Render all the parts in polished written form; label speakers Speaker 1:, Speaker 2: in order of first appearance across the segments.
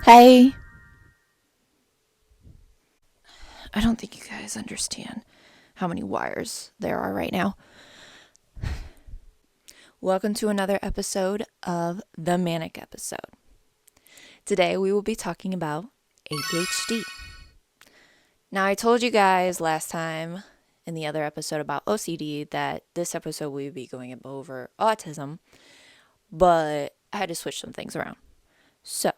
Speaker 1: Hey, I don't think you guys understand how many wires there are right now. Welcome to another episode of the Manic episode. Today we will be talking about ADHD. Now, I told you guys last time in the other episode about OCD that this episode we would be going over autism, but I had to switch some things around. So,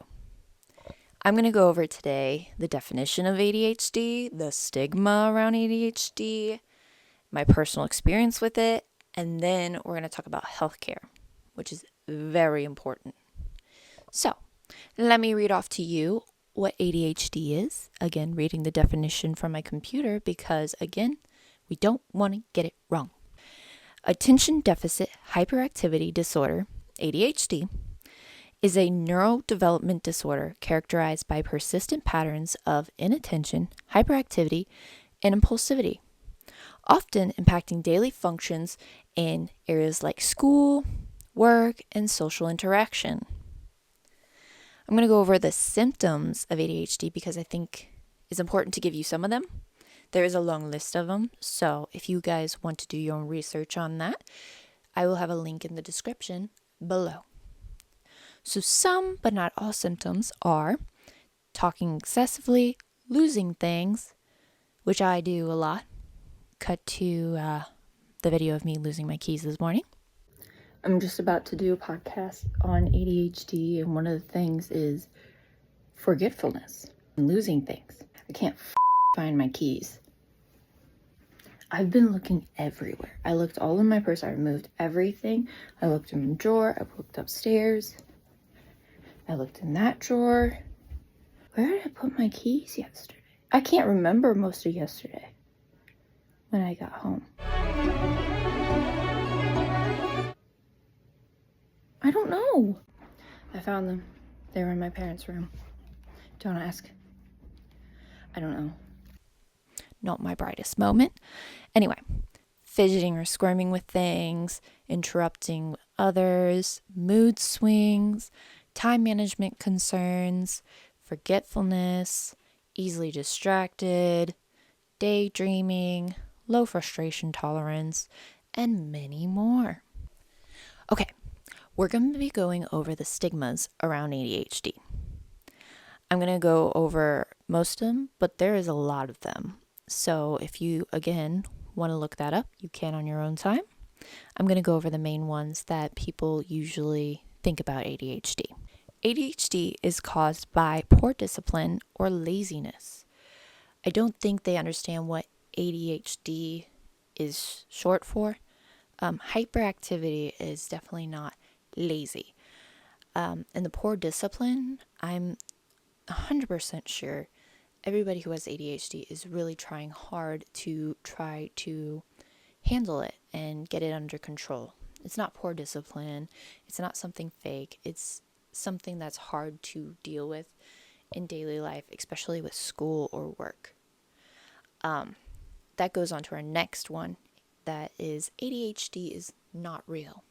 Speaker 1: I'm going to go over today the definition of ADHD, the stigma around ADHD, my personal experience with it, and then we're going to talk about healthcare, which is very important. So, let me read off to you what ADHD is. Again, reading the definition from my computer because, again, we don't want to get it wrong. Attention Deficit Hyperactivity Disorder, ADHD, is a neurodevelopment disorder characterized by persistent patterns of inattention, hyperactivity, and impulsivity, often impacting daily functions in areas like school, work, and social interaction. I'm going to go over the symptoms of ADHD because I think it's important to give you some of them. There is a long list of them, so if you guys want to do your own research on that, I will have a link in the description below. So some, but not all symptoms are talking excessively, losing things, which I do a lot. Cut to the video of me losing my keys this morning. I'm just about to do a podcast on ADHD, and one of the things is forgetfulness and losing things. I can't find my keys. I've been looking everywhere. I looked all in my purse. I removed everything. I looked in my drawer. I looked upstairs. I looked in that drawer. Where did I put my keys yesterday? I can't remember most of yesterday when I got home. I don't know. I found them. They were in my parents' room. Don't ask. I don't know. Not my brightest moment. Anyway, fidgeting or squirming with things, interrupting others, mood swings, time management concerns, forgetfulness, easily distracted, daydreaming, low frustration tolerance, and many more. Okay, we're going to be going over the stigmas around ADHD. I'm going to go over most of them, but there is a lot of them. So if you, again, want to look that up, you can on your own time. I'm going to go over the main ones that people usually think about ADHD. ADHD is caused by poor discipline or laziness. I don't think they understand what ADHD is short for. Hyperactivity is definitely not lazy. And the poor discipline, I'm 100% sure everybody who has ADHD is really trying hard to try to handle it and get it under control. It's not poor discipline. It's not something fake. It's something that's hard to deal with in daily life, especially with school or work. That goes on to our next one. That is ADHD is not real.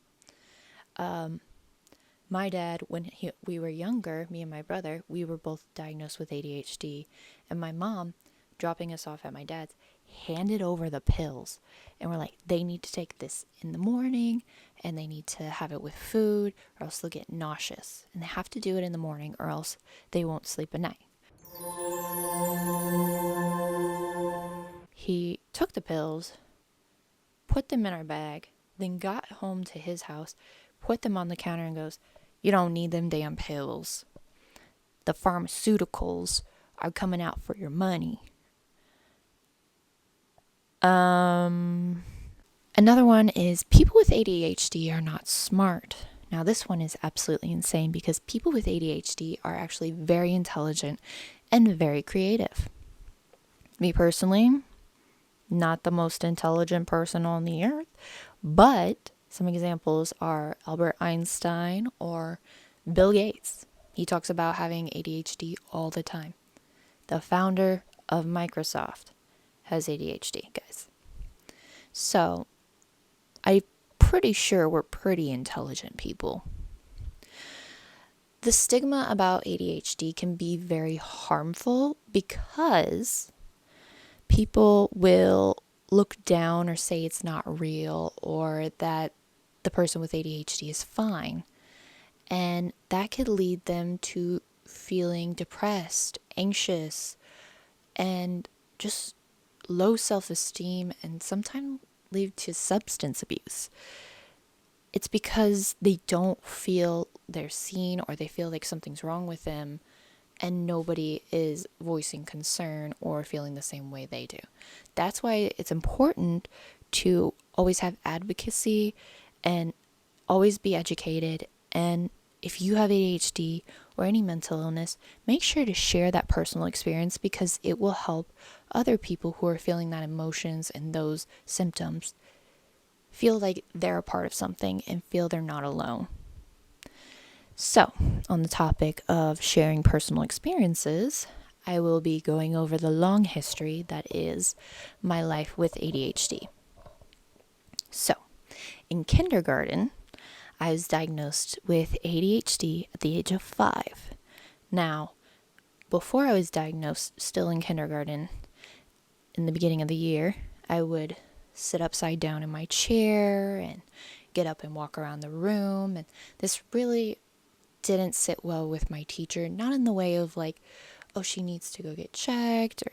Speaker 1: My dad, when we were younger, me and my brother, we were both diagnosed with ADHD. And my mom, dropping us off at my dad's, handed over the pills. And we're like, they need to take this in the morning, and they need to have it with food, or else they'll get nauseous. And they have to do it in the morning, or else they won't sleep at night. He took the pills, put them in our bag, then got home to his house, put them on the counter and goes, "You don't need them damn pills. The pharmaceuticals are coming out for your money." Another one is people with ADHD are not smart. Now this one is absolutely insane because people with ADHD are actually very intelligent and very creative. Me personally, not the most intelligent person on the earth, but some examples are Albert Einstein or Bill Gates. He talks about having ADHD all the time. The founder of Microsoft has ADHD, guys. So, I'm pretty sure we're pretty intelligent people. The stigma about ADHD can be very harmful because people will look down or say it's not real or that the person with ADHD is fine. And that could lead them to feeling depressed, anxious, and just low self-esteem, and sometimes lead to substance abuse. It's because they don't feel they're seen or they feel like something's wrong with them and nobody is voicing concern or feeling the same way they do. That's why it's important to always have advocacy and always be educated. And if you have ADHD or any mental illness, make sure to share that personal experience because it will help other people who are feeling that emotions and those symptoms feel like they're a part of something and feel they're not alone. So, on the topic of sharing personal experiences, I will be going over the long history that is my life with ADHD. So, in kindergarten, I was diagnosed with ADHD at the age of 5. Now, before I was diagnosed, still in kindergarten, in the beginning of the year, I would sit upside down in my chair and get up and walk around the room. And this really didn't sit well with my teacher, not in the way of like, oh, she needs to go get checked, or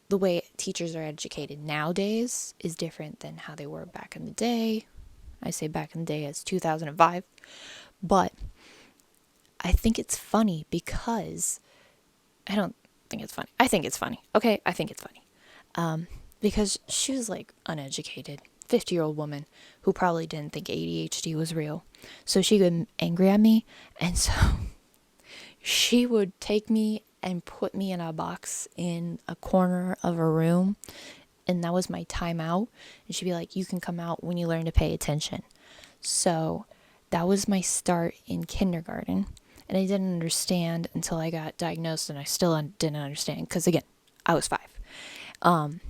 Speaker 1: the way teachers are educated nowadays is different than how they were back in the day. I say back in the day as 2005, but I think it's funny because I don't think it's funny. I think it's funny. Okay, I think it's funny. Because she was like uneducated, 50-year-old woman who probably didn't think ADHD was real. So she got angry at me, and so she would take me and put me in a box in a corner of a room, and that was my timeout. And she'd be like, you can come out when you learn to pay attention. So that was my start in kindergarten, and I didn't understand until I got diagnosed, and I still didn't understand because, again, I was 5.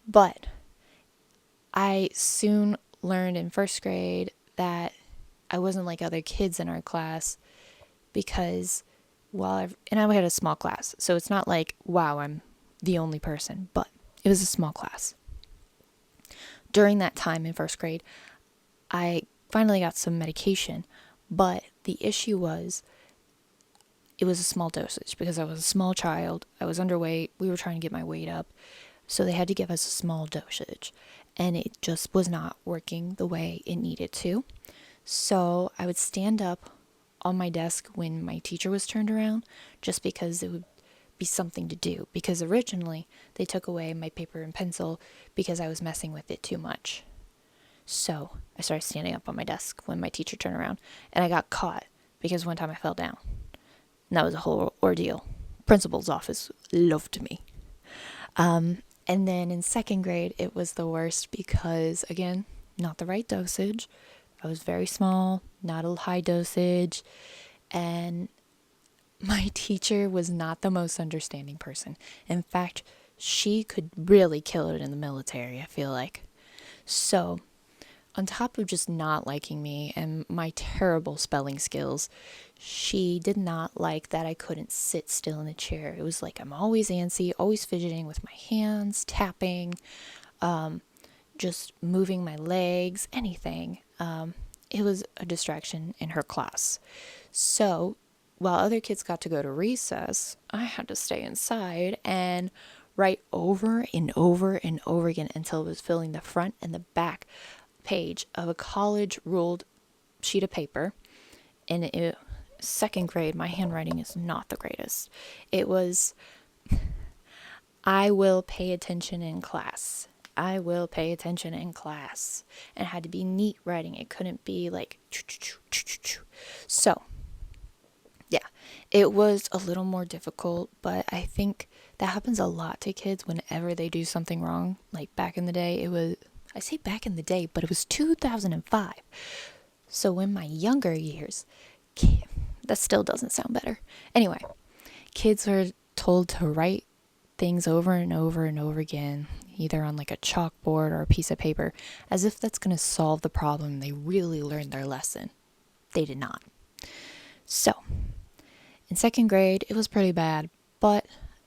Speaker 1: But I soon learned in first grade that I wasn't like other kids in our class because I had a small class. So it's not like, wow, I'm the only person, but it was a small class. During that time in first grade, I finally got some medication, but the issue was it was a small dosage because I was a small child. I was underweight. We were trying to get my weight up. So they had to give us a small dosage, and it just was not working the way it needed to. So I would stand up on my desk when my teacher was turned around just because it would be something to do. Because originally they took away my paper and pencil because I was messing with it too much. So I started standing up on my desk when my teacher turned around, and I got caught because one time I fell down. And that was a whole ordeal. Principal's office loved me. And then in second grade, it was the worst because, again, not the right dosage. I was very small, not a high dosage. And my teacher was not the most understanding person. In fact, she could really kill it in the military, I feel like. So, on top of just not liking me and my terrible spelling skills, she did not like that I couldn't sit still in a chair. It was like I'm always antsy, always fidgeting with my hands, tapping, just moving my legs, anything. It was a distraction in her class. So while other kids got to go to recess, I had to stay inside and write over and over and over again until it was filling the front and the back page of a college ruled sheet of paper. And second grade, my handwriting is not the greatest. It was, I will pay attention in class. I will pay attention in class. And it had to be neat writing. It couldn't be like, so, yeah, it was a little more difficult, but I think that happens a lot to kids whenever they do something wrong. Like back in the day, I say back in the day, but it was 2005. So in my younger years, that still doesn't sound better. Anyway, kids are told to write things over and over and over again, either on like a chalkboard or a piece of paper, as if that's going to solve the problem. They really learned their lesson. They did not. So, in second grade, it was pretty bad, but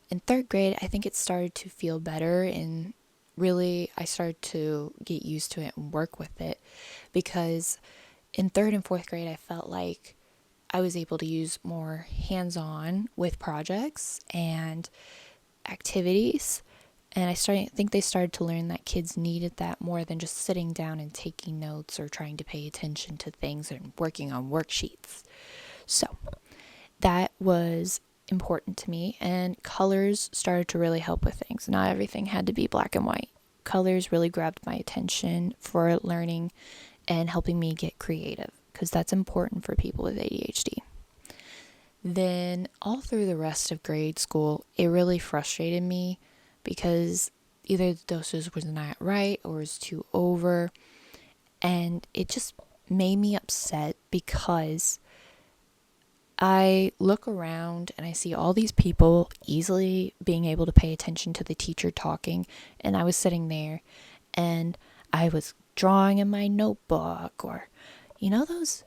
Speaker 1: in third grade, I think it started to feel better, and really, I started to get used to it and work with it, because in third and fourth grade, I felt like I was able to use more hands-on with projects and activities. And I think they started to learn that kids needed that more than just sitting down and taking notes or trying to pay attention to things and working on worksheets. So that was important to me, and colors started to really help with things. Not everything had to be black and white. Colors really grabbed my attention for learning and helping me get creative, because that's important for people with ADHD. Then all through the rest of grade school, it really frustrated me because either the dosage was not right or was too over, and it just made me upset because I look around and I see all these people easily being able to pay attention to the teacher talking, and I was sitting there and I was drawing in my notebook, or those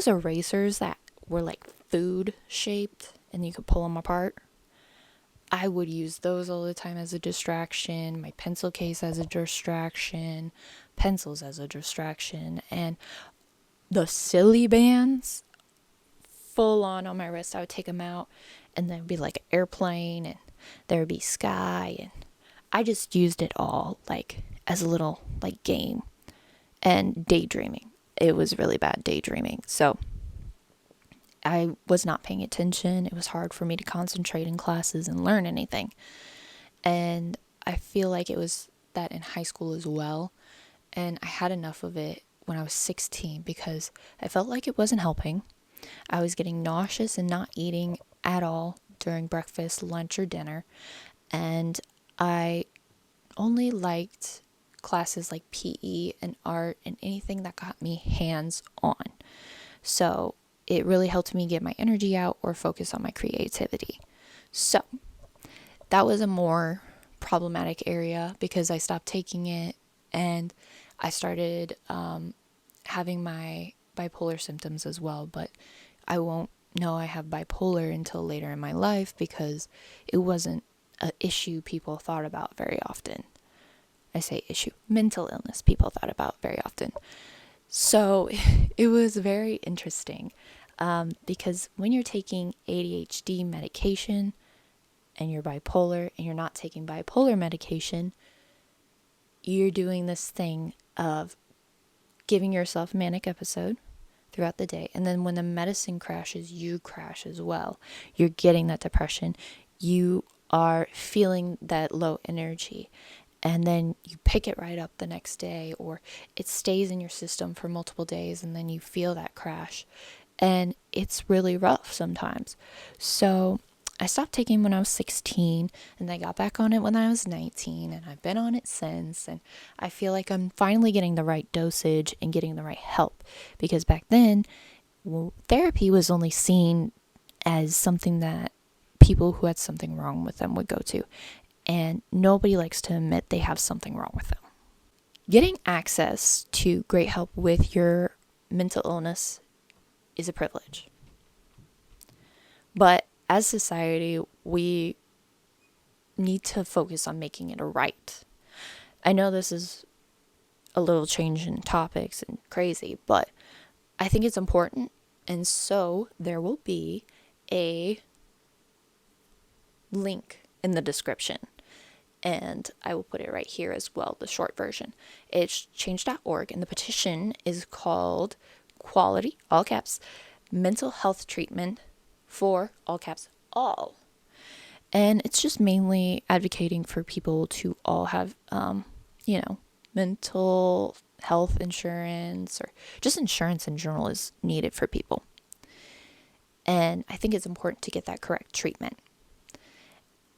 Speaker 1: erasers that were like food shaped and you could pull them apart. I would use those all the time as a distraction, my pencil case as a distraction, pencils as a distraction, and the silly bands full on my wrist. I would take them out, and there would be like an airplane, and there would be sky, and I just used it all like as a little like game. And daydreaming. It was really bad daydreaming. So I was not paying attention. It was hard for me to concentrate in classes and learn anything. And I feel like it was that in high school as well. And I had enough of it when I was 16 because I felt like it wasn't helping. I was getting nauseous and not eating at all during breakfast, lunch, or dinner. And I only liked classes like PE and art and anything that got me hands on. So it really helped me get my energy out or focus on my creativity. So that was a more problematic area because I stopped taking it, and I started having my bipolar symptoms as well. But I won't know I have bipolar until later in my life because it wasn't an issue people thought about very often. I say issue, mental illness people thought about very often. So it was very interesting because when you're taking ADHD medication and you're bipolar and you're not taking bipolar medication, you're doing this thing of giving yourself a manic episode throughout the day. And then when the medicine crashes, you crash as well. You're getting that depression. You are feeling that low energy. And then you pick it right up the next day, or it stays in your system for multiple days, and then you feel that crash. And it's really rough sometimes. So I stopped taking when I was 16, and I got back on it when I was 19, and I've been on it since. And I feel like I'm finally getting the right dosage and getting the right help. Because back then, therapy was only seen as something that people who had something wrong with them would go to. And nobody likes to admit they have something wrong with them. Getting access to great help with your mental illness is a privilege. But as society, we need to focus on making it a right. I know this is a little change in topics and crazy, but I think it's important. And so there will be a link in the description. And I will put it right here as well, the short version. It's change.org, and the petition is called Quality, all caps, Mental Health Treatment for, all caps, all. And it's just mainly advocating for people to all have, mental health insurance, or just insurance in general is needed for people. And I think it's important to get that correct treatment.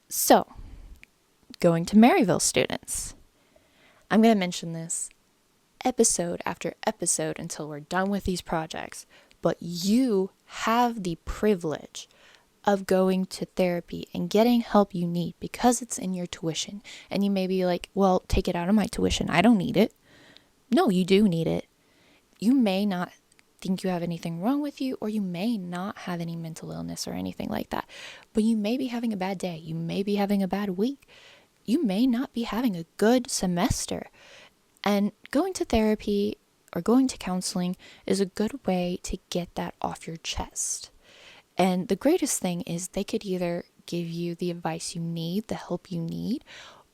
Speaker 1: So, going to Maryville Students. I'm going to mention this episode after episode until we're done with these projects, but you have the privilege of going to therapy and getting help you need because it's in your tuition. And you may be like, well, take it out of my tuition. I don't need it. No, you do need it. You may not think you have anything wrong with you, or you may not have any mental illness or anything like that, but you may be having a bad day. You may be having a bad week. You may not be having a good semester. And going to therapy or going to counseling is a good way to get that off your chest. And the greatest thing is they could either give you the advice you need, the help you need,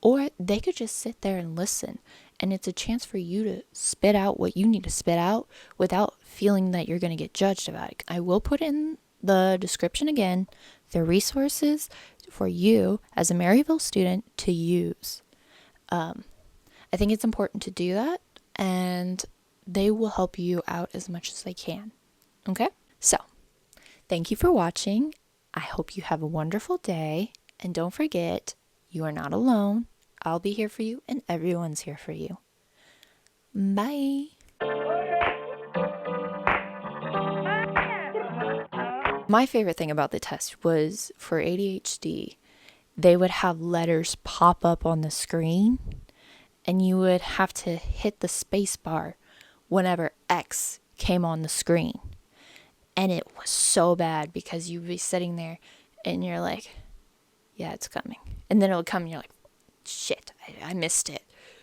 Speaker 1: or they could just sit there and listen. And it's a chance for you to spit out what you need to spit out without feeling that you're going to get judged about it. I will put in the description again, the resources for you as a Maryville student to use. I think it's important to do that, and they will help you out as much as they can. Okay? So, thank you for watching. I hope you have a wonderful day. And don't forget, you are not alone. I'll be here for you, and everyone's here for you. Bye. My favorite thing about the test was for ADHD, they would have letters pop up on the screen, and you would have to hit the space bar whenever X came on the screen. And it was so bad because you'd be sitting there and you're like, yeah, it's coming. And then it would come and you're like, shit, I missed it.